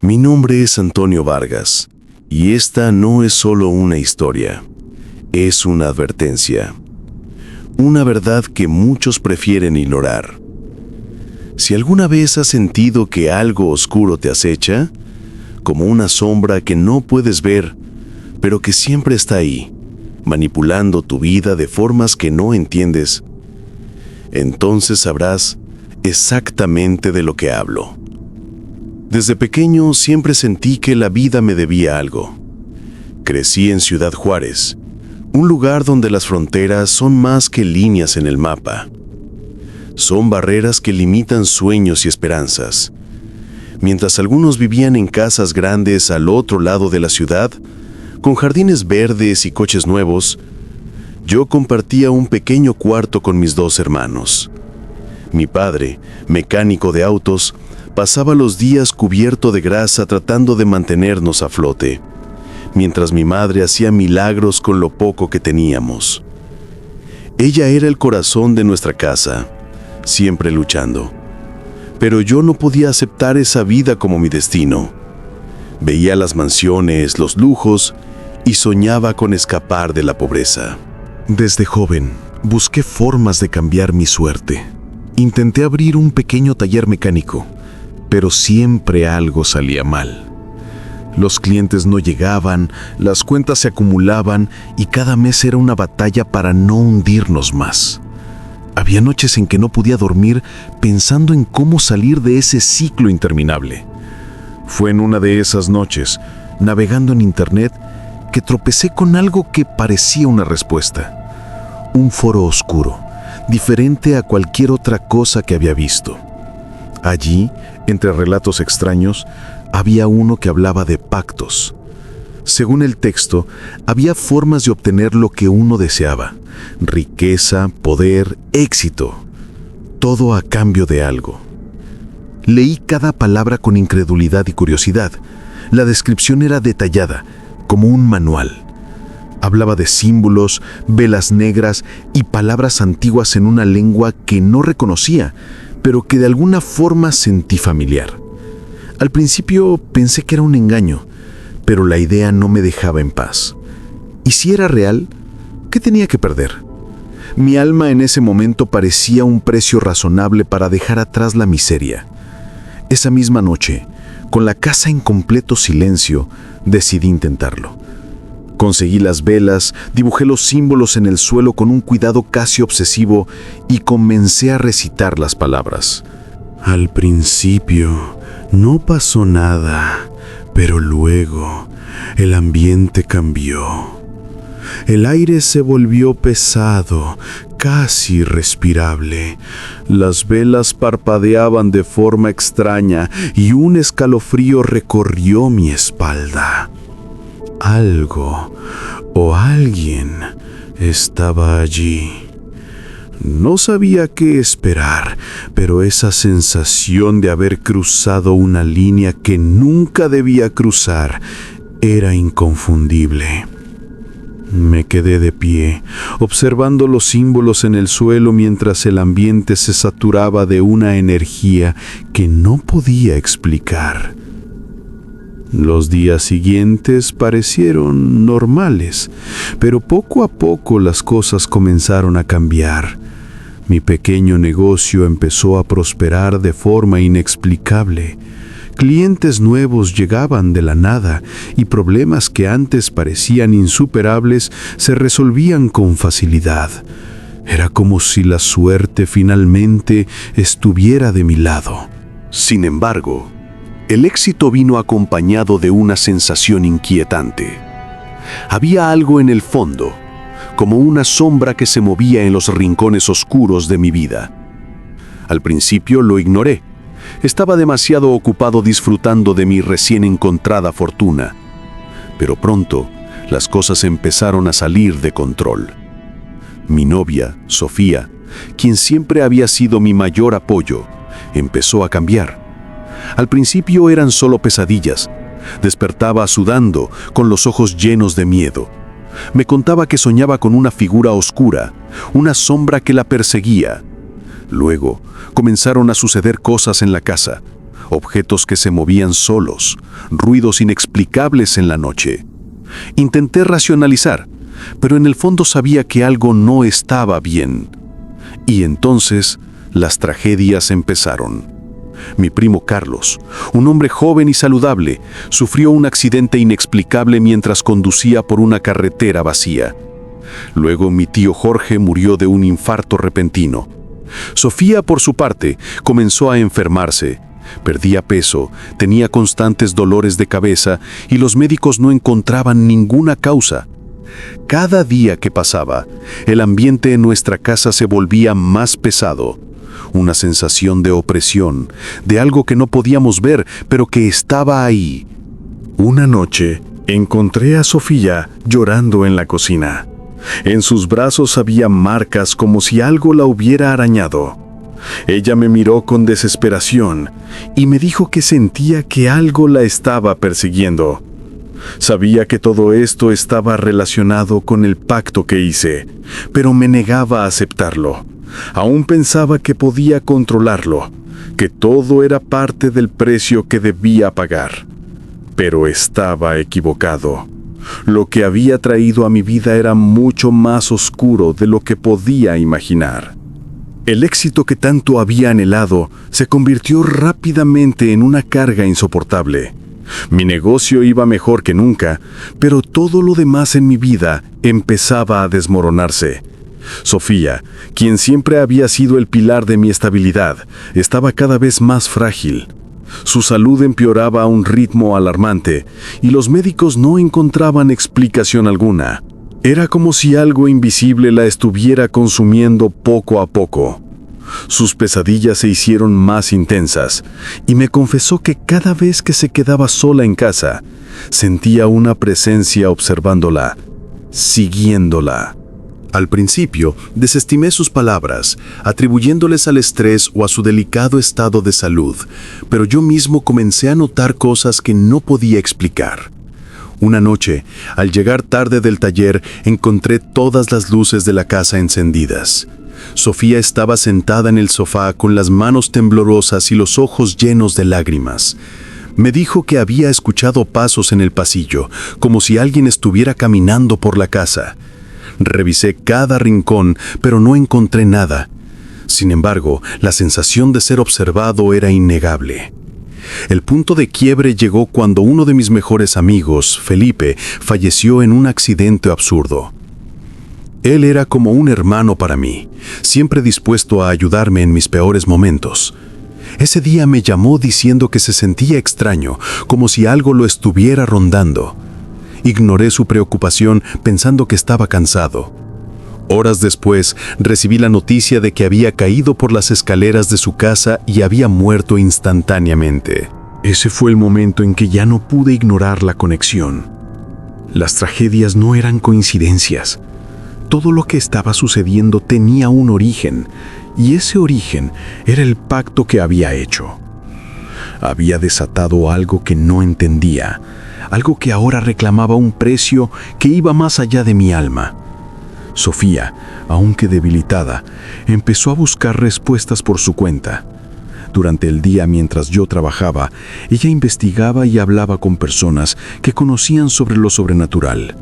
Mi nombre es Antonio Vargas, y esta no es solo una historia, es una advertencia. Una verdad que muchos prefieren ignorar. Si alguna vez has sentido que algo oscuro te acecha, como una sombra que no puedes ver, pero que siempre está ahí, manipulando tu vida de formas que no entiendes, entonces sabrás exactamente de lo que hablo. Desde pequeño siempre sentí que la vida me debía algo. Crecí en Ciudad Juárez, un lugar donde las fronteras son más que líneas en el mapa. Son barreras que limitan sueños y esperanzas. Mientras algunos vivían en casas grandes al otro lado de la ciudad, con jardines verdes y coches nuevos, yo compartía un pequeño cuarto con mis dos hermanos. Mi padre, mecánico de autos, pasaba los días cubierto de grasa tratando de mantenernos a flote, mientras mi madre hacía milagros con lo poco que teníamos. Ella era el corazón de nuestra casa, siempre luchando. Pero yo no podía aceptar esa vida como mi destino. Veía las mansiones, los lujos, y soñaba con escapar de la pobreza. Desde joven, busqué formas de cambiar mi suerte. Intenté abrir un pequeño taller mecánico, pero siempre algo salía mal. Los clientes no llegaban, las cuentas se acumulaban y cada mes era una batalla para no hundirnos más. Había noches en que no podía dormir pensando en cómo salir de ese ciclo interminable. Fue en una de esas noches, navegando en internet, que tropecé con algo que parecía una respuesta. Un foro oscuro, diferente a cualquier otra cosa que había visto. Allí, entre relatos extraños, había uno que hablaba de pactos. Según el texto, había formas de obtener lo que uno deseaba: riqueza, poder, éxito. Todo a cambio de algo. Leí cada palabra con incredulidad y curiosidad. La descripción era detallada, como un manual. Hablaba de símbolos, velas negras y palabras antiguas en una lengua que no reconocía, pero que de alguna forma sentí familiar. Al principio pensé que era un engaño, pero la idea no me dejaba en paz. ¿Y si era real? ¿Qué tenía que perder? Mi alma en ese momento parecía un precio razonable para dejar atrás la miseria. Esa misma noche, con la casa en completo silencio, decidí intentarlo. Conseguí las velas, dibujé los símbolos en el suelo con un cuidado casi obsesivo y comencé a recitar las palabras. Al principio no pasó nada, pero luego el ambiente cambió. El aire se volvió pesado, casi irrespirable. Las velas parpadeaban de forma extraña y un escalofrío recorrió mi espalda. Algo o alguien estaba allí. No sabía qué esperar, pero esa sensación de haber cruzado una línea que nunca debía cruzar era inconfundible. Me quedé de pie, observando los símbolos en el suelo mientras el ambiente se saturaba de una energía que no podía explicar. Los días siguientes parecieron normales, pero poco a poco las cosas comenzaron a cambiar. Mi pequeño negocio empezó a prosperar de forma inexplicable. Clientes nuevos llegaban de la nada y problemas que antes parecían insuperables se resolvían con facilidad. Era como si la suerte finalmente estuviera de mi lado. Sin embargo, el éxito vino acompañado de una sensación inquietante. Había algo en el fondo, como una sombra que se movía en los rincones oscuros de mi vida. Al principio lo ignoré. Estaba demasiado ocupado disfrutando de mi recién encontrada fortuna. Pero pronto, las cosas empezaron a salir de control. Mi novia, Sofía, quien siempre había sido mi mayor apoyo, empezó a cambiar. Al principio eran solo pesadillas. Despertaba sudando, con los ojos llenos de miedo. Me contaba que soñaba con una figura oscura, una sombra que la perseguía. Luego, comenzaron a suceder cosas en la casa. objetos que se movían solos, ruidos inexplicables en la noche. Intenté racionalizar, pero en el fondo sabía que algo no estaba bien. Y entonces las tragedias empezaron. Mi primo Carlos, un hombre joven y saludable, sufrió un accidente inexplicable mientras conducía por una carretera vacía. Luego mi tío Jorge murió de un infarto repentino. Sofía, por su parte, comenzó a enfermarse. Perdía peso, tenía constantes dolores de cabeza y los médicos no encontraban ninguna causa. Cada día que pasaba, el ambiente en nuestra casa se volvía más pesado. Una sensación de opresión, de algo que no podíamos ver, pero que estaba ahí. Una noche, encontré a Sofía llorando en la cocina. En sus brazos había marcas como si algo la hubiera arañado. Ella me miró con desesperación y me dijo que sentía que algo la estaba persiguiendo. Sabía que todo esto estaba relacionado con el pacto que hice, pero me negaba a aceptarlo. Aún pensaba que podía controlarlo, que todo era parte del precio que debía pagar. Pero estaba equivocado. Lo que había traído a mi vida era mucho más oscuro de lo que podía imaginar. El éxito que tanto había anhelado se convirtió rápidamente en una carga insoportable. Mi negocio iba mejor que nunca, pero todo lo demás en mi vida empezaba a desmoronarse. Sofía, quien siempre había sido el pilar de mi estabilidad, estaba cada vez más frágil. Su salud empeoraba a un ritmo alarmante y los médicos no encontraban explicación alguna. Era como si algo invisible la estuviera consumiendo poco a poco. Sus pesadillas se hicieron más intensas y me confesó que cada vez que se quedaba sola en casa, sentía una presencia observándola, siguiéndola. Al principio, desestimé sus palabras, atribuyéndoles al estrés o a su delicado estado de salud, pero yo mismo comencé a notar cosas que no podía explicar. Una noche, al llegar tarde del taller, encontré todas las luces de la casa encendidas. Sofía estaba sentada en el sofá con las manos temblorosas y los ojos llenos de lágrimas. Me dijo que había escuchado pasos en el pasillo, como si alguien estuviera caminando por la casa. Revisé cada rincón, pero no encontré nada. Sin embargo, la sensación de ser observado era innegable. El punto de quiebre llegó cuando uno de mis mejores amigos, Felipe, falleció en un accidente absurdo. Él era como un hermano para mí, siempre dispuesto a ayudarme en mis peores momentos. Ese día me llamó diciendo que se sentía extraño, como si algo lo estuviera rondando. Ignoré su preocupación pensando que estaba cansado. Horas después, recibí la noticia de que había caído por las escaleras de su casa y había muerto instantáneamente. Ese fue el momento en que ya no pude ignorar la conexión. Las tragedias no eran coincidencias. Todo lo que estaba sucediendo tenía un origen, y ese origen era el pacto que había hecho. Había desatado algo que no entendía, algo que ahora reclamaba un precio que iba más allá de mi alma. Sofía, aunque debilitada, empezó a buscar respuestas por su cuenta. Durante el día, mientras yo trabajaba, ella investigaba y hablaba con personas que conocían sobre lo sobrenatural.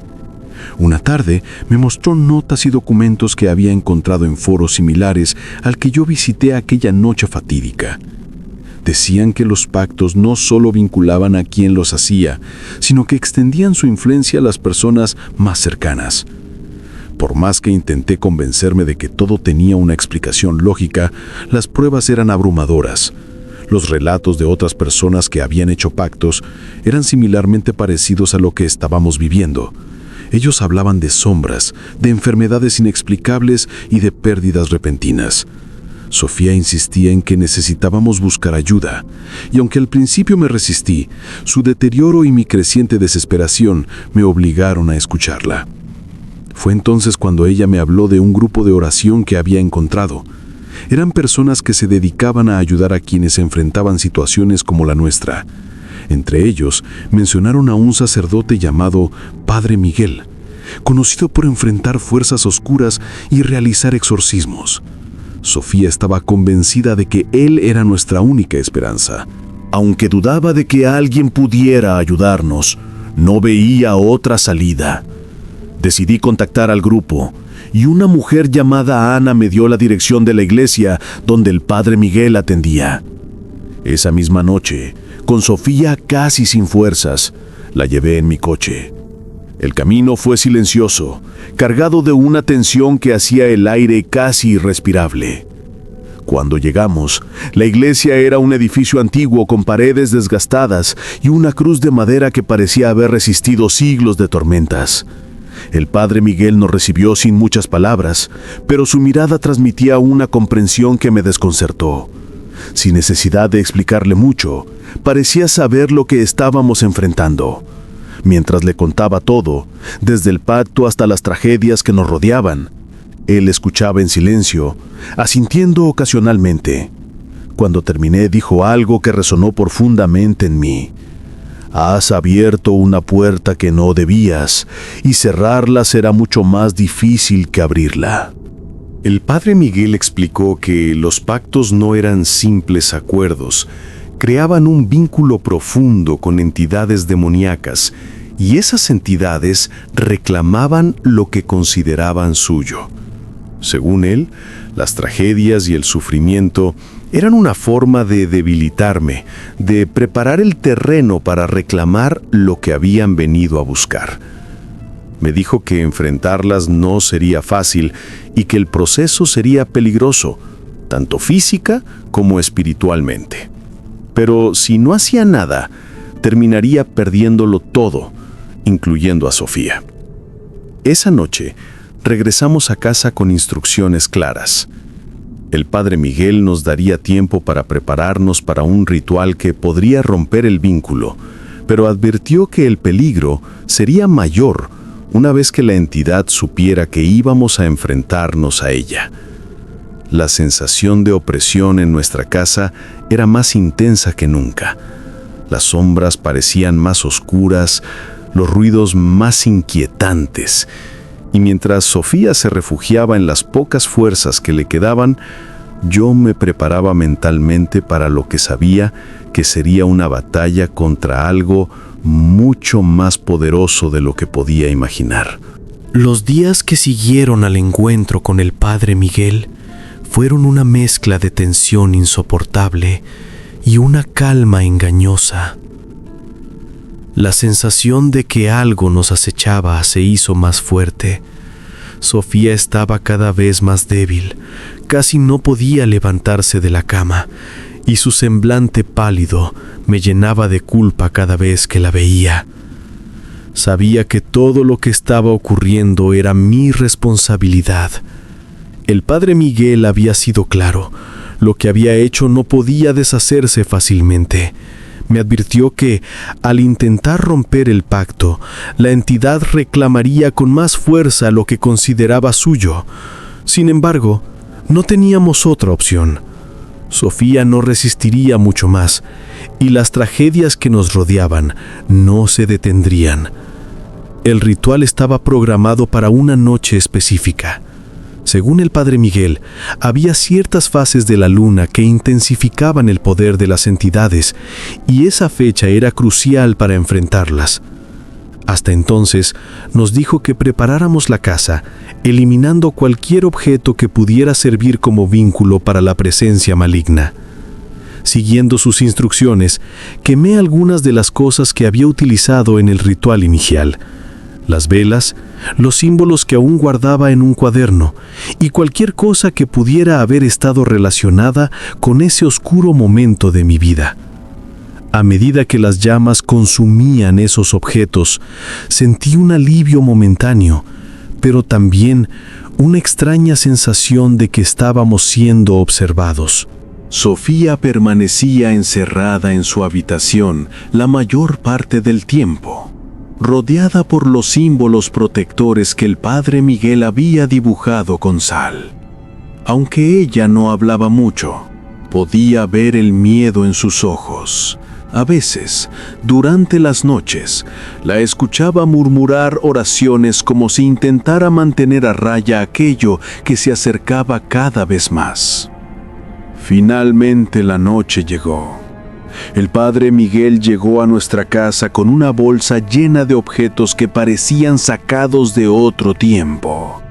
Una tarde me mostró notas y documentos que había encontrado en foros similares al que yo visité aquella noche fatídica. Decían que los pactos no solo vinculaban a quien los hacía, sino que extendían su influencia a las personas más cercanas. Por más que intenté convencerme de que todo tenía una explicación lógica, las pruebas eran abrumadoras. Los relatos de otras personas que habían hecho pactos eran similarmente parecidos a lo que estábamos viviendo. Ellos hablaban de sombras, de enfermedades inexplicables y de pérdidas repentinas. Sofía insistía en que necesitábamos buscar ayuda, y aunque al principio me resistí, su deterioro y mi creciente desesperación me obligaron a escucharla. Fue entonces cuando ella me habló de un grupo de oración que había encontrado. Eran personas que se dedicaban a ayudar a quienes se enfrentaban situaciones como la nuestra. Entre ellos, mencionaron a un sacerdote llamado Padre Miguel, conocido por enfrentar fuerzas oscuras y realizar exorcismos. Sofía estaba convencida de que él era nuestra única esperanza. Aunque dudaba de que alguien pudiera ayudarnos, no veía otra salida. Decidí contactar al grupo, y una mujer llamada Ana me dio la dirección de la iglesia donde el padre Miguel atendía. Esa misma noche, con Sofía casi sin fuerzas, la llevé en mi coche. El camino fue silencioso, cargado de una tensión que hacía el aire casi irrespirable. Cuando llegamos, la iglesia era un edificio antiguo con paredes desgastadas y una cruz de madera que parecía haber resistido siglos de tormentas. El padre Miguel nos recibió sin muchas palabras, pero su mirada transmitía una comprensión que me desconcertó. Sin necesidad de explicarle mucho, parecía saber lo que estábamos enfrentando. Mientras le contaba todo, desde el pacto hasta las tragedias que nos rodeaban, él escuchaba en silencio, asintiendo ocasionalmente. Cuando terminé, dijo algo que resonó profundamente en mí. Has abierto una puerta que no debías, y cerrarla será mucho más difícil que abrirla. El padre Miguel explicó que los pactos no eran simples acuerdos, creaban un vínculo profundo con entidades demoníacas, y esas entidades reclamaban lo que consideraban suyo. Según él, las tragedias y el sufrimiento eran una forma de debilitarme, de preparar el terreno para reclamar lo que habían venido a buscar. Me dijo que enfrentarlas no sería fácil y que el proceso sería peligroso, tanto física como espiritualmente. Pero si no hacía nada, terminaría perdiéndolo todo, incluyendo a Sofía. Esa noche, regresamos a casa con instrucciones claras. El padre Miguel nos daría tiempo para prepararnos para un ritual que podría romper el vínculo, pero advirtió que el peligro sería mayor una vez que la entidad supiera que íbamos a enfrentarnos a ella. La sensación de opresión en nuestra casa era más intensa que nunca. Las sombras parecían más oscuras, los ruidos más inquietantes, y mientras Sofía se refugiaba en las pocas fuerzas que le quedaban, yo me preparaba mentalmente para lo que sabía que sería una batalla contra algo mucho más poderoso de lo que podía imaginar. Los días que siguieron al encuentro con el padre Miguel fueron una mezcla de tensión insoportable y una calma engañosa. La sensación de que algo nos acechaba se hizo más fuerte. Sofía estaba cada vez más débil, casi no podía levantarse de la cama, y su semblante pálido me llenaba de culpa cada vez que la veía. Sabía que todo lo que estaba ocurriendo era mi responsabilidad. El padre Miguel había sido claro. Lo que había hecho no podía deshacerse fácilmente. Me advirtió que, al intentar romper el pacto, la entidad reclamaría con más fuerza lo que consideraba suyo. Sin embargo, no teníamos otra opción. Sofía no resistiría mucho más, y las tragedias que nos rodeaban no se detendrían. El ritual estaba programado para una noche específica. Según el padre Miguel, había ciertas fases de la luna que intensificaban el poder de las entidades, y esa fecha era crucial para enfrentarlas. Hasta entonces, nos dijo que preparáramos la casa, eliminando cualquier objeto que pudiera servir como vínculo para la presencia maligna. Siguiendo sus instrucciones, quemé algunas de las cosas que había utilizado en el ritual inicial: las velas, los símbolos que aún guardaba en un cuaderno, y cualquier cosa que pudiera haber estado relacionada con ese oscuro momento de mi vida. A medida que las llamas consumían esos objetos, sentí un alivio momentáneo, pero también una extraña sensación de que estábamos siendo observados. Sofía permanecía encerrada en su habitación la mayor parte del tiempo, rodeada por los símbolos protectores que el padre Miguel había dibujado con sal. Aunque ella no hablaba mucho, podía ver el miedo en sus ojos. A veces, durante las noches, la escuchaba murmurar oraciones como si intentara mantener a raya aquello que se acercaba cada vez más. Finalmente la noche llegó. El padre Miguel llegó a nuestra casa con una bolsa llena de objetos que parecían sacados de otro tiempo.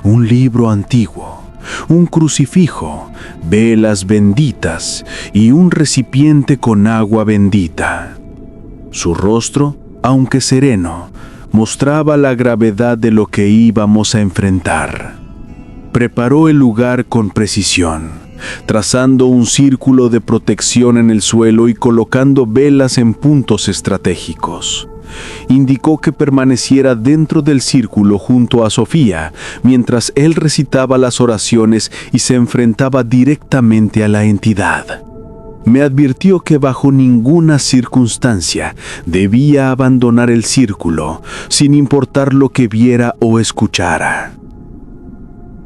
Un libro antiguo, un crucifijo, velas benditas y un recipiente con agua bendita. Su rostro, aunque sereno, mostraba la gravedad de lo que íbamos a enfrentar. Preparó el lugar con precisión, trazando un círculo de protección en el suelo y colocando velas en puntos estratégicos. Indicó que permaneciera dentro del círculo junto a Sofía, mientras él recitaba las oraciones y se enfrentaba directamente a la entidad. Me advirtió que bajo ninguna circunstancia debía abandonar el círculo, sin importar lo que viera o escuchara.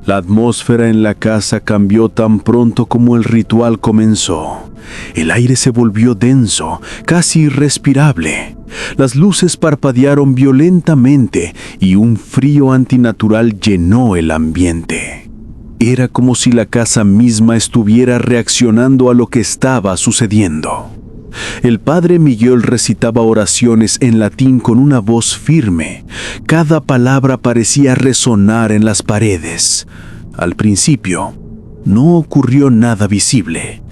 La atmósfera en la casa cambió tan pronto como el ritual comenzó. El aire se volvió denso, casi irrespirable. Las luces parpadearon violentamente y un frío antinatural llenó el ambiente. Era como si la casa misma estuviera reaccionando a lo que estaba sucediendo. El padre Miguel recitaba oraciones en latín con una voz firme. Cada palabra parecía resonar en las paredes. Al principio, no ocurrió nada visible,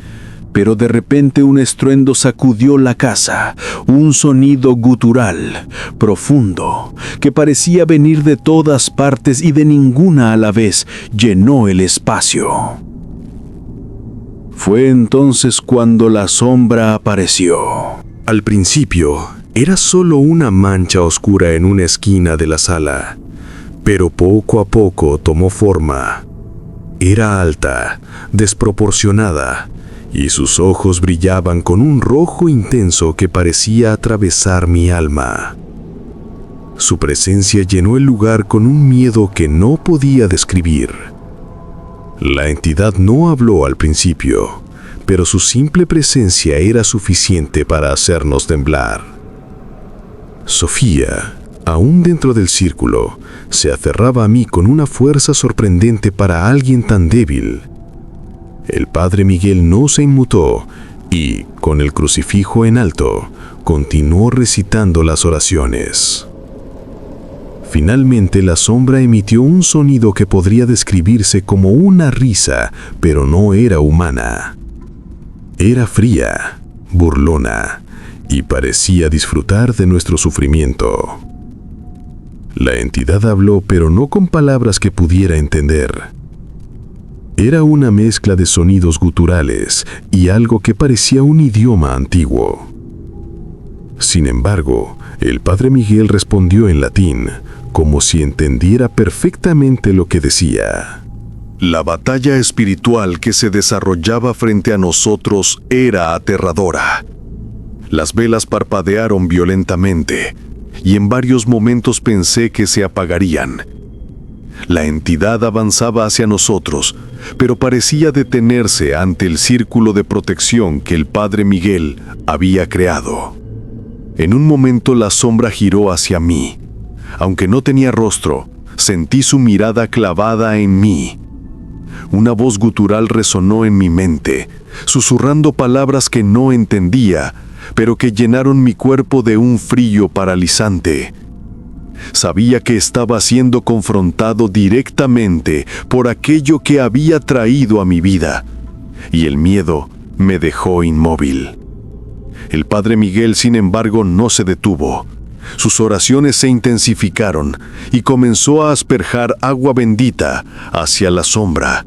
pero de repente un estruendo sacudió la casa, un sonido gutural, profundo, que parecía venir de todas partes y de ninguna a la vez, llenó el espacio. Fue entonces cuando la sombra apareció. Al principio, era solo una mancha oscura en una esquina de la sala, pero poco a poco tomó forma. Era alta, desproporcionada, y sus ojos brillaban con un rojo intenso que parecía atravesar mi alma. Su presencia llenó el lugar con un miedo que no podía describir. La entidad no habló al principio, pero su simple presencia era suficiente para hacernos temblar. Sofía, aún dentro del círculo, se aferraba a mí con una fuerza sorprendente para alguien tan débil. El padre Miguel no se inmutó y, con el crucifijo en alto, continuó recitando las oraciones. Finalmente la sombra emitió un sonido que podría describirse como una risa, pero no era humana. Era fría, burlona, y parecía disfrutar de nuestro sufrimiento. La entidad habló, pero no con palabras que pudiera entender. Era una mezcla de sonidos guturales y algo que parecía un idioma antiguo. Sin embargo, el padre Miguel respondió en latín, como si entendiera perfectamente lo que decía. La batalla espiritual que se desarrollaba frente a nosotros era aterradora. Las velas parpadearon violentamente, y en varios momentos pensé que se apagarían. La entidad avanzaba hacia nosotros, pero parecía detenerse ante el círculo de protección que el padre Miguel había creado. En un momento la sombra giró hacia mí. Aunque no tenía rostro, sentí su mirada clavada en mí. Una voz gutural resonó en mi mente, susurrando palabras que no entendía, pero que llenaron mi cuerpo de un frío paralizante. Sabía que estaba siendo confrontado directamente por aquello que había traído a mi vida, y el miedo me dejó inmóvil. El padre Miguel, sin embargo, no se detuvo. Sus oraciones se intensificaron y comenzó a asperjar agua bendita hacia la sombra.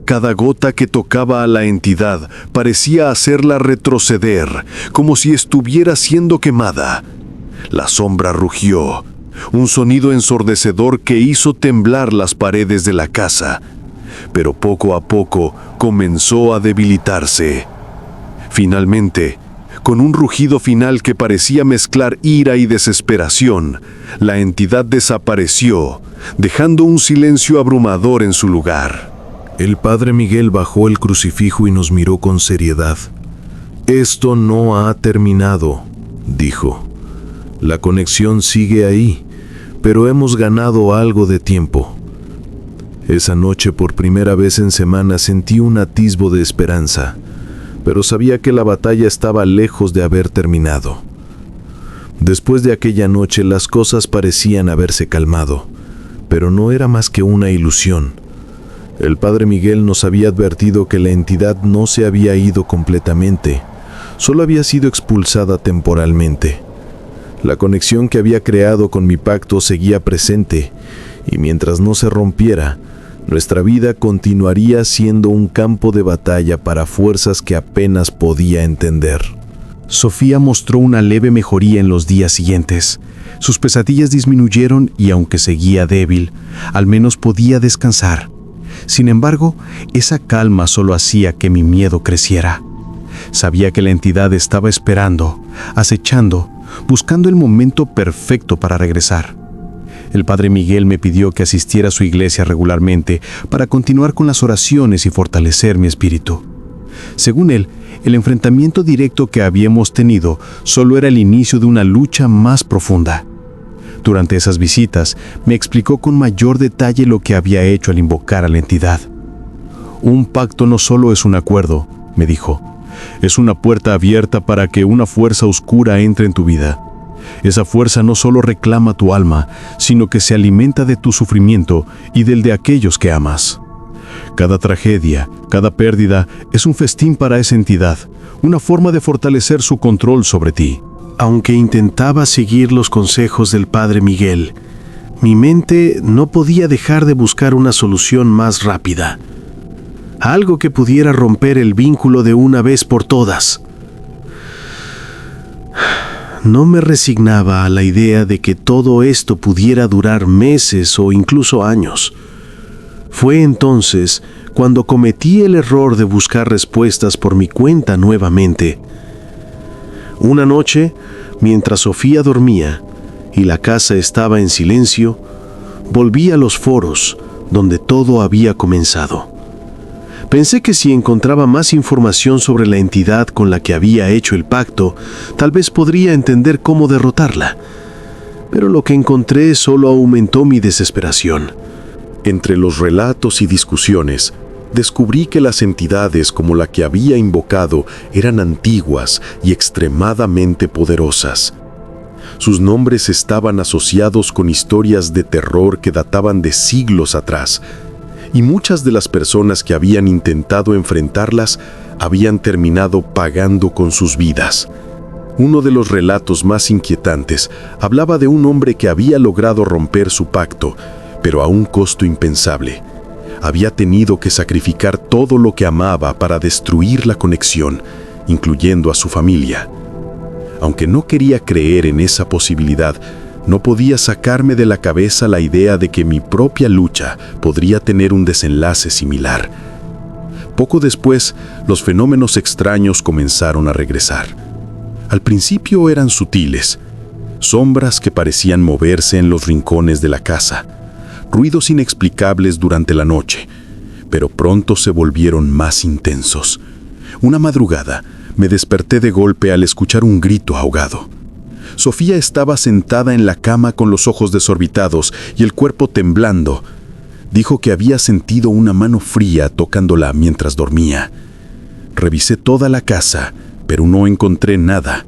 Cada gota que tocaba a la entidad parecía hacerla retroceder, como si estuviera siendo quemada. La sombra rugió, un sonido ensordecedor que hizo temblar las paredes de la casa, pero poco a poco comenzó a debilitarse. Finalmente, con un rugido final que parecía mezclar ira y desesperación, la entidad desapareció, dejando un silencio abrumador en su lugar. El padre Miguel bajó el crucifijo y nos miró con seriedad. «Esto no ha terminado», dijo. «La conexión sigue ahí, pero hemos ganado algo de tiempo». Esa noche, por primera vez en semanas, sentí un atisbo de esperanza. pero sabía que la batalla estaba lejos de haber terminado. Después de aquella noche las cosas parecían haberse calmado, pero no era más que una ilusión. El padre Miguel nos había advertido que la entidad no se había ido completamente, solo había sido expulsada temporalmente. La conexión que había creado con mi pacto seguía presente, y mientras no se rompiera, nuestra vida continuaría siendo un campo de batalla para fuerzas que apenas podía entender. Sofía mostró una leve mejoría en los días siguientes. Sus pesadillas disminuyeron y aunque seguía débil, al menos podía descansar. Sin embargo, esa calma solo hacía que mi miedo creciera. Sabía que la entidad estaba esperando, acechando, buscando el momento perfecto para regresar. El padre Miguel me pidió que asistiera a su iglesia regularmente para continuar con las oraciones y fortalecer mi espíritu. Según él, el enfrentamiento directo que habíamos tenido solo era el inicio de una lucha más profunda. Durante esas visitas, me explicó con mayor detalle lo que había hecho al invocar a la entidad. Un pacto no solo es un acuerdo, me dijo, es una puerta abierta para que una fuerza oscura entre en tu vida. Esa fuerza no solo reclama tu alma, sino que se alimenta de tu sufrimiento y del de aquellos que amas. Cada tragedia, cada pérdida es un festín para esa entidad, una forma de fortalecer su control sobre ti. Aunque intentaba seguir los consejos del padre Miguel, mi mente no podía dejar de buscar una solución más rápida. Algo que pudiera romper el vínculo de una vez por todas. No me resignaba a la idea de que todo esto pudiera durar meses o incluso años. Fue entonces cuando cometí el error de buscar respuestas por mi cuenta nuevamente. Una noche, mientras Sofía dormía y la casa estaba en silencio, volví a los foros donde todo había comenzado. Pensé que si encontraba más información sobre la entidad con la que había hecho el pacto, tal vez podría entender cómo derrotarla. Pero lo que encontré solo aumentó mi desesperación. Entre los relatos y discusiones, descubrí que las entidades como la que había invocado eran antiguas y extremadamente poderosas. Sus nombres estaban asociados con historias de terror que databan de siglos atrás, y muchas de las personas que habían intentado enfrentarlas habían terminado pagando con sus vidas. Uno de los relatos más inquietantes hablaba de un hombre que había logrado romper su pacto, pero a un costo impensable. Había tenido que sacrificar todo lo que amaba para destruir la conexión, incluyendo a su familia. Aunque no quería creer en esa posibilidad, no podía sacarme de la cabeza la idea de que mi propia lucha podría tener un desenlace similar. Poco después, los fenómenos extraños comenzaron a regresar. Al principio eran sutiles, sombras que parecían moverse en los rincones de la casa, ruidos inexplicables durante la noche, pero pronto se volvieron más intensos. Una madrugada, me desperté de golpe al escuchar un grito ahogado. Sofía estaba sentada en la cama con los ojos desorbitados y el cuerpo temblando. Dijo que había sentido una mano fría tocándola mientras dormía. Revisé toda la casa, pero no encontré nada.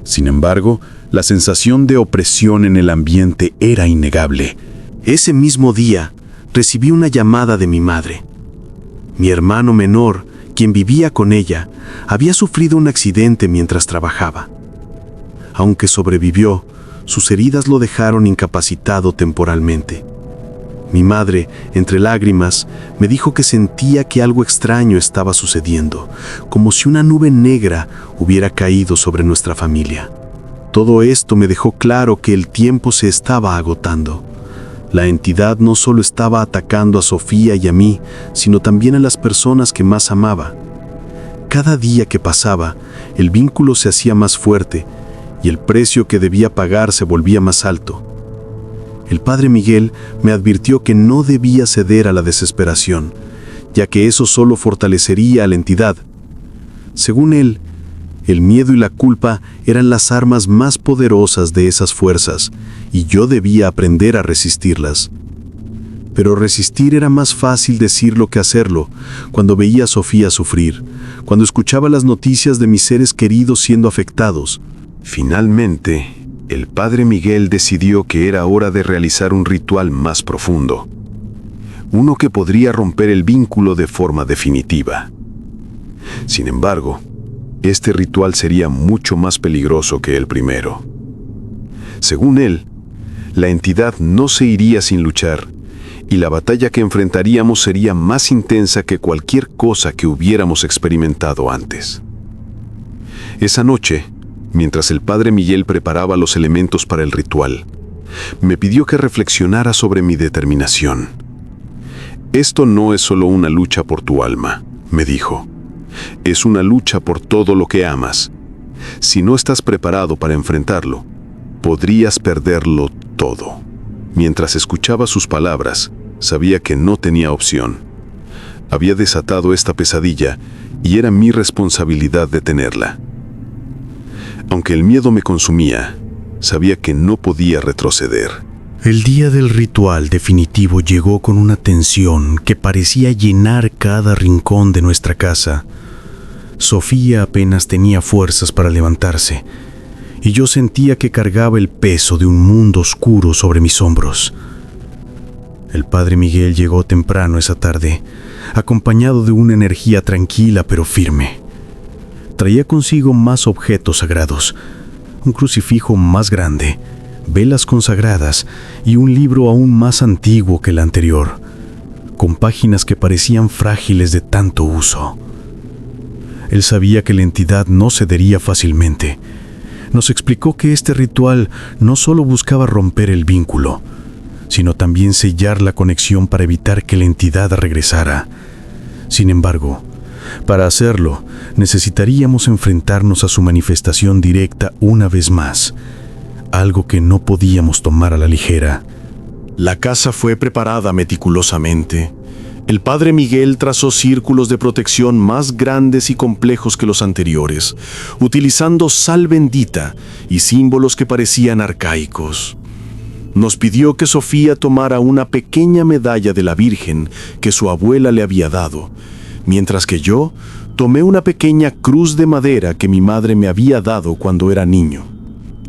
Sin embargo, la sensación de opresión en el ambiente era innegable. Ese mismo día, recibí una llamada de mi madre. Mi hermano menor, quien vivía con ella, había sufrido un accidente mientras trabajaba. Aunque sobrevivió, sus heridas lo dejaron incapacitado temporalmente. Mi madre, entre lágrimas, me dijo que sentía que algo extraño estaba sucediendo, como si una nube negra hubiera caído sobre nuestra familia. Todo esto me dejó claro que el tiempo se estaba agotando. La entidad no solo estaba atacando a Sofía y a mí, sino también a las personas que más amaba. Cada día que pasaba, el vínculo se hacía más fuerte y el precio que debía pagar se volvía más alto. El padre Miguel me advirtió que no debía ceder a la desesperación, ya que eso solo fortalecería a la entidad. Según él, el miedo y la culpa eran las armas más poderosas de esas fuerzas, y yo debía aprender a resistirlas. Pero resistir era más fácil decirlo que hacerlo cuando veía a Sofía sufrir, cuando escuchaba las noticias de mis seres queridos siendo afectados. Finalmente, el padre Miguel decidió que era hora de realizar un ritual más profundo, uno que podría romper el vínculo de forma definitiva. Sin embargo, este ritual sería mucho más peligroso que el primero. Según él, la entidad no se iría sin luchar, y la batalla que enfrentaríamos sería más intensa que cualquier cosa que hubiéramos experimentado antes. Esa noche, mientras el padre Miguel preparaba los elementos para el ritual, me pidió que reflexionara sobre mi determinación. Esto no es solo una lucha por tu alma, me dijo. Es una lucha por todo lo que amas. Si no estás preparado para enfrentarlo, podrías perderlo todo. Mientras escuchaba sus palabras, sabía que no tenía opción. Había desatado esta pesadilla y era mi responsabilidad detenerla. Aunque el miedo me consumía, sabía que no podía retroceder. El día del ritual definitivo llegó con una tensión que parecía llenar cada rincón de nuestra casa. Sofía apenas tenía fuerzas para levantarse, y yo sentía que cargaba el peso de un mundo oscuro sobre mis hombros. El padre Miguel llegó temprano esa tarde, acompañado de una energía tranquila pero firme. Traía consigo más objetos sagrados, un crucifijo más grande, velas consagradas y un libro aún más antiguo que el anterior, con páginas que parecían frágiles de tanto uso. Él sabía que la entidad no cedería fácilmente. Nos explicó que este ritual no solo buscaba romper el vínculo, sino también sellar la conexión para evitar que la entidad regresara. Sin embargo, para hacerlo, necesitaríamos enfrentarnos a su manifestación directa una vez más, algo que no podíamos tomar a la ligera. La casa fue preparada meticulosamente. El padre Miguel trazó círculos de protección más grandes y complejos que los anteriores, utilizando sal bendita y símbolos que parecían arcaicos. Nos pidió que Sofía tomara una pequeña medalla de la Virgen que su abuela le había dado, mientras que yo tomé una pequeña cruz de madera que mi madre me había dado cuando era niño.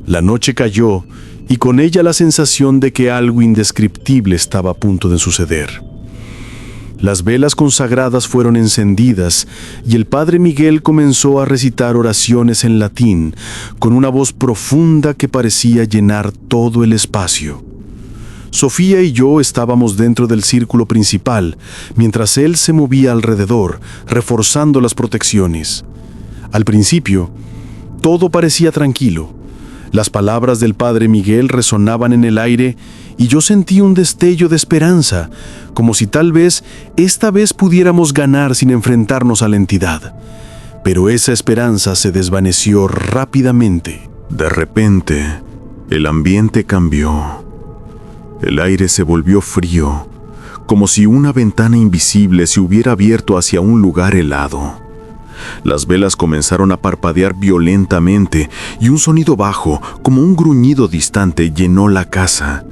La noche cayó y con ella la sensación de que algo indescriptible estaba a punto de suceder. Las velas consagradas fueron encendidas y el padre Miguel comenzó a recitar oraciones en latín con una voz profunda que parecía llenar todo el espacio. Sofía y yo estábamos dentro del círculo principal, mientras él se movía alrededor, reforzando las protecciones. Al principio, todo parecía tranquilo. Las palabras del padre Miguel resonaban en el aire y yo sentí un destello de esperanza, como si tal vez esta vez pudiéramos ganar sin enfrentarnos a la entidad. Pero esa esperanza se desvaneció rápidamente. De repente, el ambiente cambió. El aire se volvió frío, como si una ventana invisible se hubiera abierto hacia un lugar helado. Las velas comenzaron a parpadear violentamente y un sonido bajo, como un gruñido distante, llenó la casa.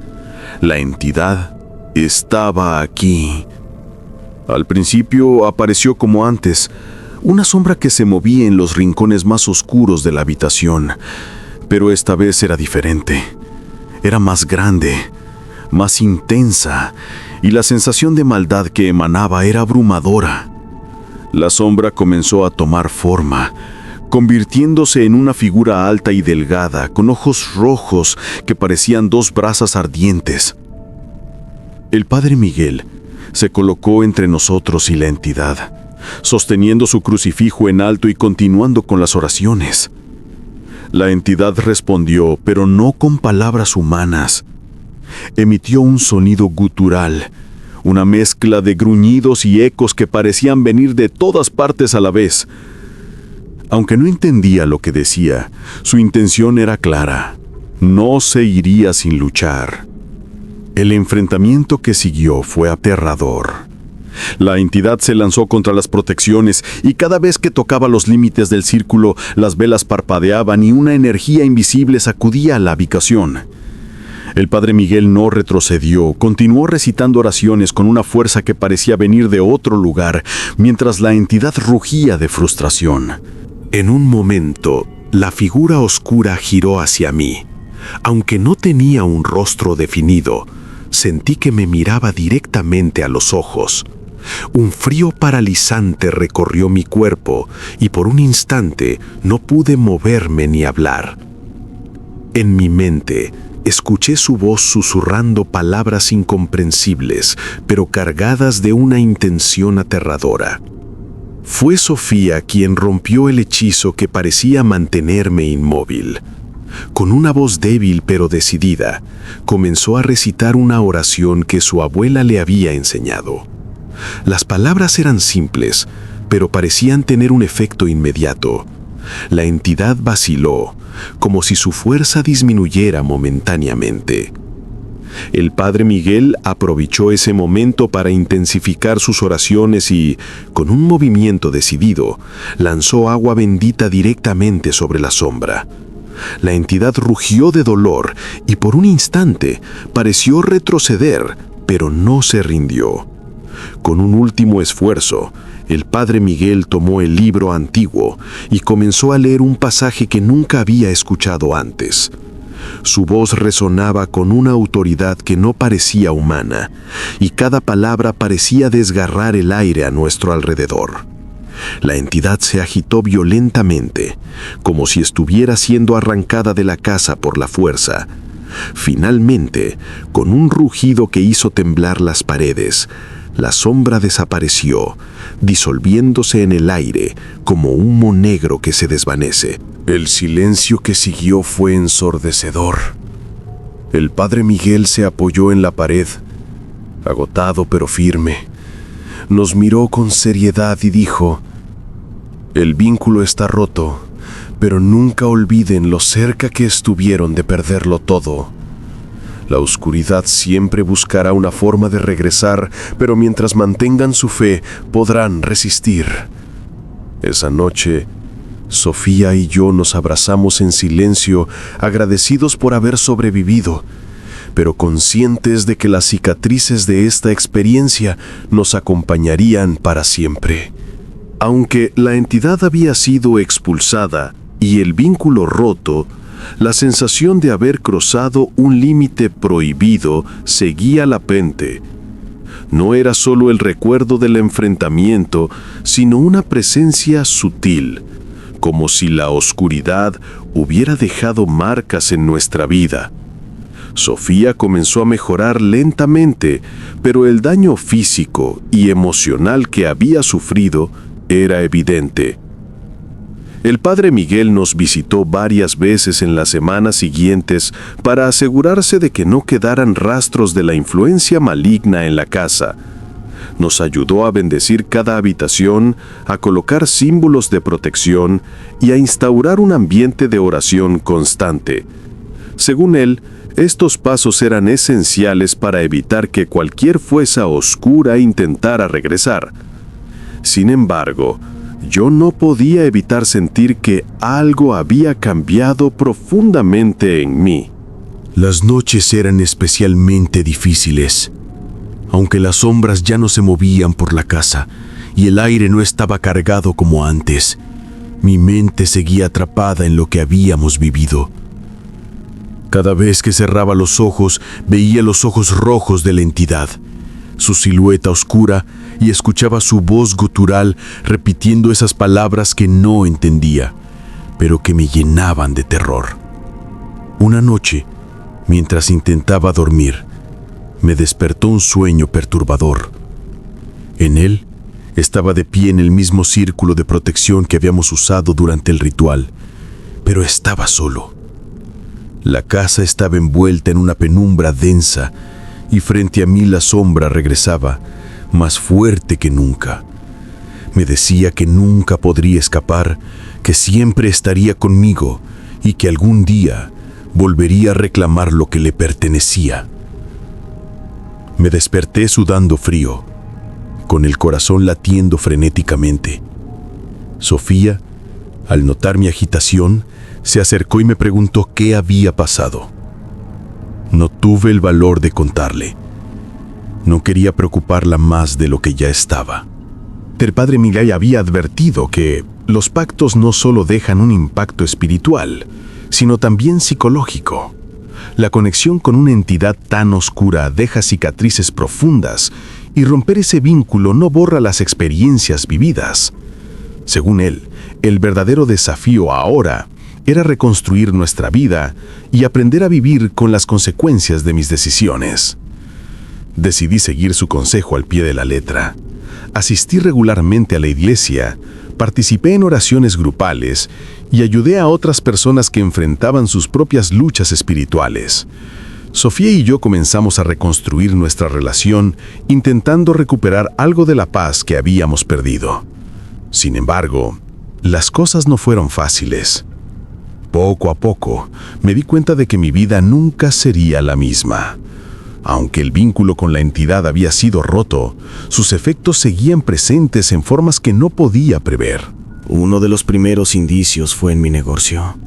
La entidad estaba aquí. Al principio apareció como antes, una sombra que se movía en los rincones más oscuros de la habitación, pero esta vez era diferente. Era más grande, más intensa, y la sensación de maldad que emanaba era abrumadora. La sombra comenzó a tomar forma, convirtiéndose en una figura alta y delgada, con ojos rojos que parecían dos brasas ardientes. El padre Miguel se colocó entre nosotros y la entidad, sosteniendo su crucifijo en alto y continuando con las oraciones. La entidad respondió, pero no con palabras humanas. Emitió un sonido gutural, una mezcla de gruñidos y ecos que parecían venir de todas partes a la vez. Aunque no entendía lo que decía, su intención era clara: no se iría sin luchar. El enfrentamiento que siguió fue aterrador. La entidad se lanzó contra las protecciones y cada vez que tocaba los límites del círculo, las velas parpadeaban y una energía invisible sacudía la habitación. El padre Miguel no retrocedió, continuó recitando oraciones con una fuerza que parecía venir de otro lugar, mientras la entidad rugía de frustración. En un momento, la figura oscura giró hacia mí. Aunque no tenía un rostro definido, sentí que me miraba directamente a los ojos. Un frío paralizante recorrió mi cuerpo y por un instante no pude moverme ni hablar. En mi mente, escuché su voz susurrando palabras incomprensibles, pero cargadas de una intención aterradora. Fue Sofía quien rompió el hechizo que parecía mantenerme inmóvil. Con una voz débil pero decidida, comenzó a recitar una oración que su abuela le había enseñado. Las palabras eran simples, pero parecían tener un efecto inmediato. La entidad vaciló, como si su fuerza disminuyera momentáneamente. El padre Miguel aprovechó ese momento para intensificar sus oraciones y, con un movimiento decidido, lanzó agua bendita directamente sobre la sombra. La entidad rugió de dolor y por un instante pareció retroceder, pero no se rindió. Con un último esfuerzo, el padre Miguel tomó el libro antiguo y comenzó a leer un pasaje que nunca había escuchado antes. Su voz resonaba con una autoridad que no parecía humana, y cada palabra parecía desgarrar el aire a nuestro alrededor. La entidad se agitó violentamente, como si estuviera siendo arrancada de la casa por la fuerza. Finalmente, con un rugido que hizo temblar las paredes, la sombra desapareció, disolviéndose en el aire como humo negro que se desvanece. El silencio que siguió fue ensordecedor. El padre Miguel se apoyó en la pared, agotado pero firme. Nos miró con seriedad y dijo: «El vínculo está roto, pero nunca olviden lo cerca que estuvieron de perderlo todo. La oscuridad siempre buscará una forma de regresar, pero mientras mantengan su fe, podrán resistir». Esa noche, Sofía y yo nos abrazamos en silencio, agradecidos por haber sobrevivido, pero conscientes de que las cicatrices de esta experiencia nos acompañarían para siempre. Aunque la entidad había sido expulsada y el vínculo roto, la sensación de haber cruzado un límite prohibido seguía latente. No era solo el recuerdo del enfrentamiento, sino una presencia sutil, como si la oscuridad hubiera dejado marcas en nuestra vida. Sofía comenzó a mejorar lentamente, pero el daño físico y emocional que había sufrido era evidente. El padre Miguel nos visitó varias veces en las semanas siguientes para asegurarse de que no quedaran rastros de la influencia maligna en la casa. Nos ayudó a bendecir cada habitación, a colocar símbolos de protección y a instaurar un ambiente de oración constante. Según él, estos pasos eran esenciales para evitar que cualquier fuerza oscura intentara regresar. Sin embargo, yo no podía evitar sentir que algo había cambiado profundamente en mí. Las noches eran especialmente difíciles. Aunque las sombras ya no se movían por la casa y el aire no estaba cargado como antes, mi mente seguía atrapada en lo que habíamos vivido. Cada vez que cerraba los ojos, veía los ojos rojos de la entidad, su silueta oscura, y escuchaba su voz gutural repitiendo esas palabras que no entendía, pero que me llenaban de terror. Una noche, mientras intentaba dormir, me despertó un sueño perturbador. En él, estaba de pie en el mismo círculo de protección que habíamos usado durante el ritual, pero estaba solo. La casa estaba envuelta en una penumbra densa y frente a mí la sombra regresaba, más fuerte que nunca. Me decía que nunca podría escapar, que siempre estaría conmigo y que algún día volvería a reclamar lo que le pertenecía. Me desperté sudando frío, con el corazón latiendo frenéticamente. Sofía, al notar mi agitación, se acercó y me preguntó qué había pasado. No tuve el valor de contarle. No quería preocuparla más de lo que ya estaba. El padre Miguel había advertido que los pactos no solo dejan un impacto espiritual, sino también psicológico. La conexión con una entidad tan oscura deja cicatrices profundas y romper ese vínculo no borra las experiencias vividas. Según él, el verdadero desafío ahora era reconstruir nuestra vida y aprender a vivir con las consecuencias de mis decisiones. Decidí seguir su consejo al pie de la letra. Asistí regularmente a la iglesia, participé en oraciones grupales y ayudé a otras personas que enfrentaban sus propias luchas espirituales. Sofía y yo comenzamos a reconstruir nuestra relación, intentando recuperar algo de la paz que habíamos perdido. Sin embargo, las cosas no fueron fáciles. Poco a poco, me di cuenta de que mi vida nunca sería la misma. Aunque el vínculo con la entidad había sido roto, sus efectos seguían presentes en formas que no podía prever. Uno de los primeros indicios fue en mi negocio.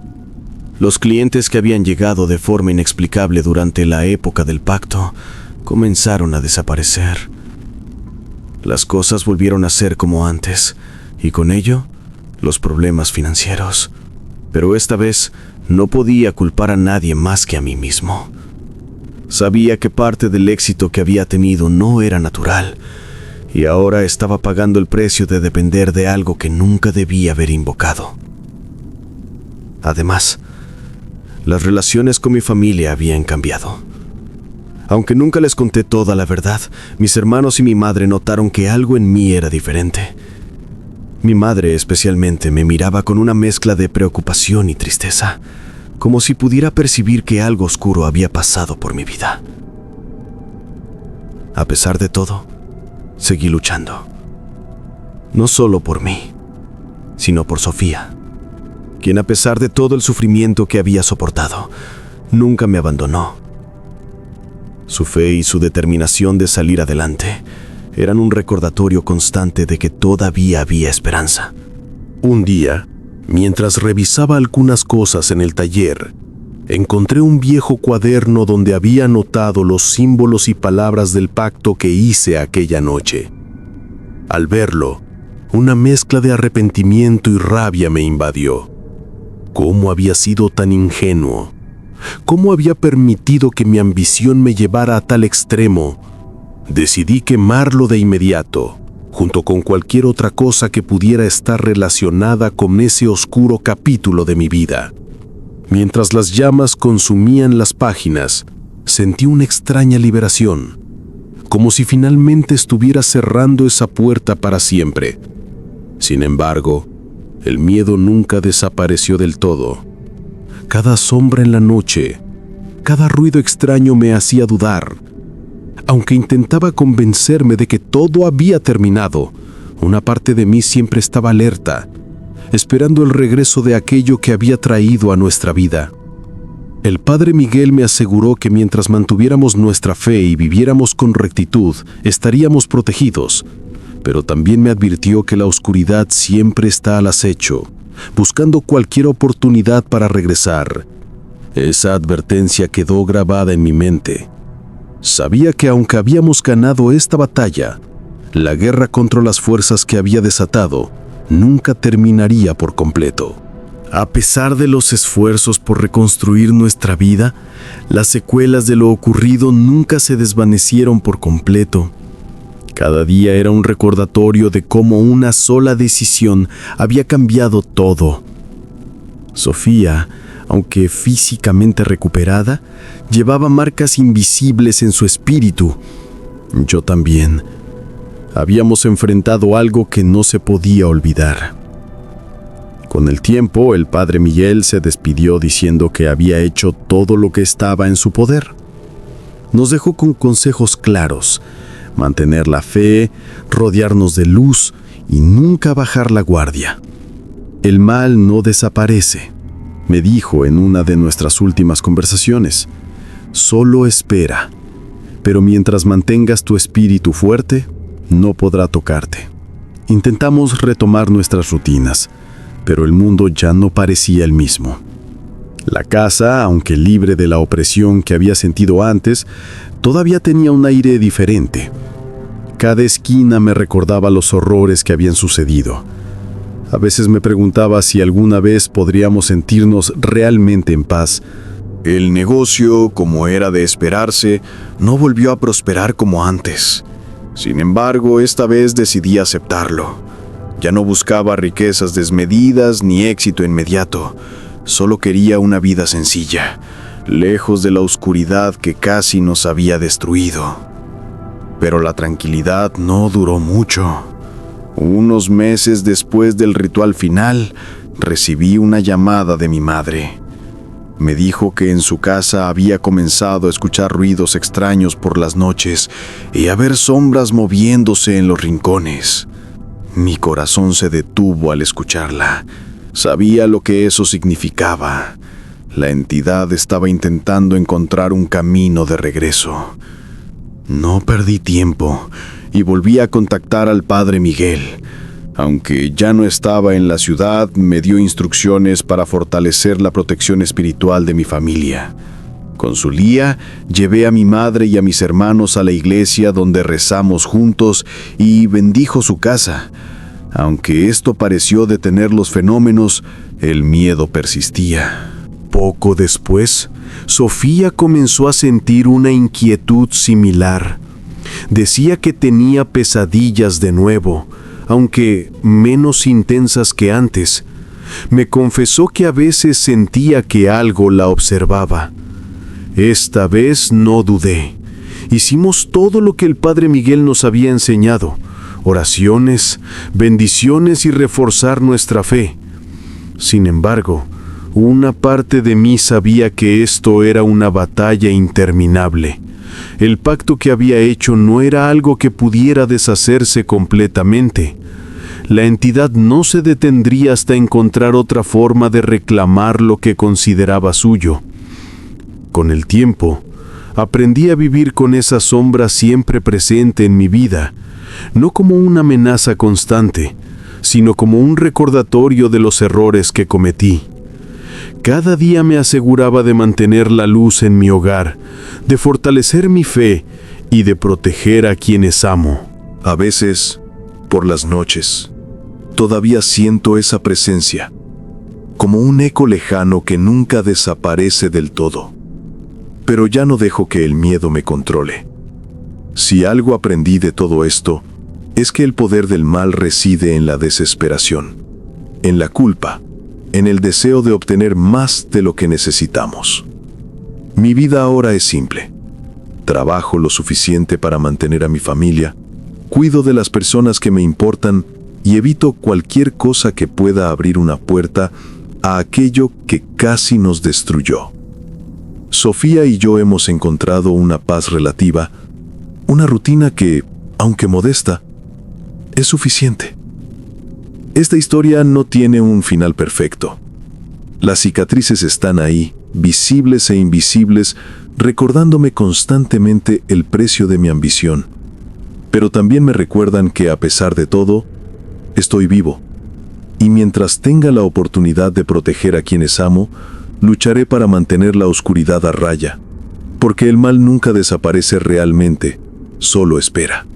Los clientes que habían llegado de forma inexplicable durante la época del pacto comenzaron a desaparecer. Las cosas volvieron a ser como antes, y con ello, los problemas financieros. Pero esta vez no podía culpar a nadie más que a mí mismo. Sabía que parte del éxito que había tenido no era natural, y ahora estaba pagando el precio de depender de algo que nunca debía haber invocado. Además, las relaciones con mi familia habían cambiado. Aunque nunca les conté toda la verdad, mis hermanos y mi madre notaron que algo en mí era diferente. Mi madre especialmente me miraba con una mezcla de preocupación y tristeza, como si pudiera percibir que algo oscuro había pasado por mi vida. A pesar de todo, seguí luchando. No solo por mí, sino por Sofía, quien a pesar de todo el sufrimiento que había soportado, nunca me abandonó. Su fe y su determinación de salir adelante eran un recordatorio constante de que todavía había esperanza. Un día, mientras revisaba algunas cosas en el taller, encontré un viejo cuaderno donde había anotado los símbolos y palabras del pacto que hice aquella noche. Al verlo, una mezcla de arrepentimiento y rabia me invadió. ¿Cómo había sido tan ingenuo? ¿Cómo había permitido que mi ambición me llevara a tal extremo? Decidí quemarlo de inmediato, junto con cualquier otra cosa que pudiera estar relacionada con ese oscuro capítulo de mi vida. Mientras las llamas consumían las páginas, sentí una extraña liberación, como si finalmente estuviera cerrando esa puerta para siempre. Sin embargo, el miedo nunca desapareció del todo. Cada sombra en la noche, cada ruido extraño me hacía dudar. Aunque intentaba convencerme de que todo había terminado, una parte de mí siempre estaba alerta, esperando el regreso de aquello que había traído a nuestra vida. El padre Miguel me aseguró que mientras mantuviéramos nuestra fe y viviéramos con rectitud, estaríamos protegidos, pero también me advirtió que la oscuridad siempre está al acecho, buscando cualquier oportunidad para regresar. Esa advertencia quedó grabada en mi mente. Sabía que aunque habíamos ganado esta batalla, la guerra contra las fuerzas que había desatado nunca terminaría por completo. A pesar de los esfuerzos por reconstruir nuestra vida, las secuelas de lo ocurrido nunca se desvanecieron por completo. Cada día era un recordatorio de cómo una sola decisión había cambiado todo. Sofía, aunque físicamente recuperada, llevaba marcas invisibles en su espíritu. Yo también. Habíamos enfrentado algo que no se podía olvidar. Con el tiempo, el padre Miguel se despidió diciendo que había hecho todo lo que estaba en su poder. Nos dejó con consejos claros: mantener la fe, rodearnos de luz y nunca bajar la guardia. El mal no desaparece, me dijo en una de nuestras últimas conversaciones. Solo espera, pero mientras mantengas tu espíritu fuerte, no podrá tocarte. Intentamos retomar nuestras rutinas, pero el mundo ya no parecía el mismo. La casa, aunque libre de la opresión que había sentido antes, todavía tenía un aire diferente. Cada esquina me recordaba los horrores que habían sucedido. A veces me preguntaba si alguna vez podríamos sentirnos realmente en paz. El negocio, como era de esperarse, no volvió a prosperar como antes. Sin embargo, esta vez decidí aceptarlo. Ya no buscaba riquezas desmedidas ni éxito inmediato. Solo quería una vida sencilla, lejos de la oscuridad que casi nos había destruido. Pero la tranquilidad no duró mucho. Unos meses después del ritual final, recibí una llamada de mi madre. Me dijo que en su casa había comenzado a escuchar ruidos extraños por las noches y a ver sombras moviéndose en los rincones. Mi corazón se detuvo al escucharla. Sabía lo que eso significaba. La entidad estaba intentando encontrar un camino de regreso. No perdí tiempo y volví a contactar al padre Miguel. Aunque ya no estaba en la ciudad, me dio instrucciones para fortalecer la protección espiritual de mi familia. Con su guía, llevé a mi madre y a mis hermanos a la iglesia donde rezamos juntos y bendijo su casa. Aunque esto pareció detener los fenómenos, el miedo persistía. Poco después, Sofía comenzó a sentir una inquietud similar. Decía que tenía pesadillas de nuevo, aunque menos intensas que antes. Me confesó que a veces sentía que algo la observaba. Esta vez no dudé. Hicimos todo lo que el padre Miguel nos había enseñado: oraciones, bendiciones y reforzar nuestra fe. Sin embargo, una parte de mí sabía que esto era una batalla interminable. El pacto que había hecho no era algo que pudiera deshacerse completamente. La entidad no se detendría hasta encontrar otra forma de reclamar lo que consideraba suyo. Con el tiempo, aprendí a vivir con esa sombra siempre presente en mi vida, no como una amenaza constante, sino como un recordatorio de los errores que cometí. Cada día me aseguraba de mantener la luz en mi hogar, de fortalecer mi fe y de proteger a quienes amo. A veces, por las noches, todavía siento esa presencia, como un eco lejano que nunca desaparece del todo. Pero ya no dejo que el miedo me controle. Si algo aprendí de todo esto, es que el poder del mal reside en la desesperación, en la culpa, en el deseo de obtener más de lo que necesitamos. Mi vida ahora es simple. Trabajo lo suficiente para mantener a mi familia, cuido de las personas que me importan y evito cualquier cosa que pueda abrir una puerta a aquello que casi nos destruyó. Sofía y yo hemos encontrado una paz relativa, una rutina que, aunque modesta, es suficiente. Esta historia no tiene un final perfecto. Las cicatrices están ahí, visibles e invisibles, recordándome constantemente el precio de mi ambición. Pero también me recuerdan que, a pesar de todo, estoy vivo. Y mientras tenga la oportunidad de proteger a quienes amo, lucharé para mantener la oscuridad a raya. Porque el mal nunca desaparece realmente, solo espera.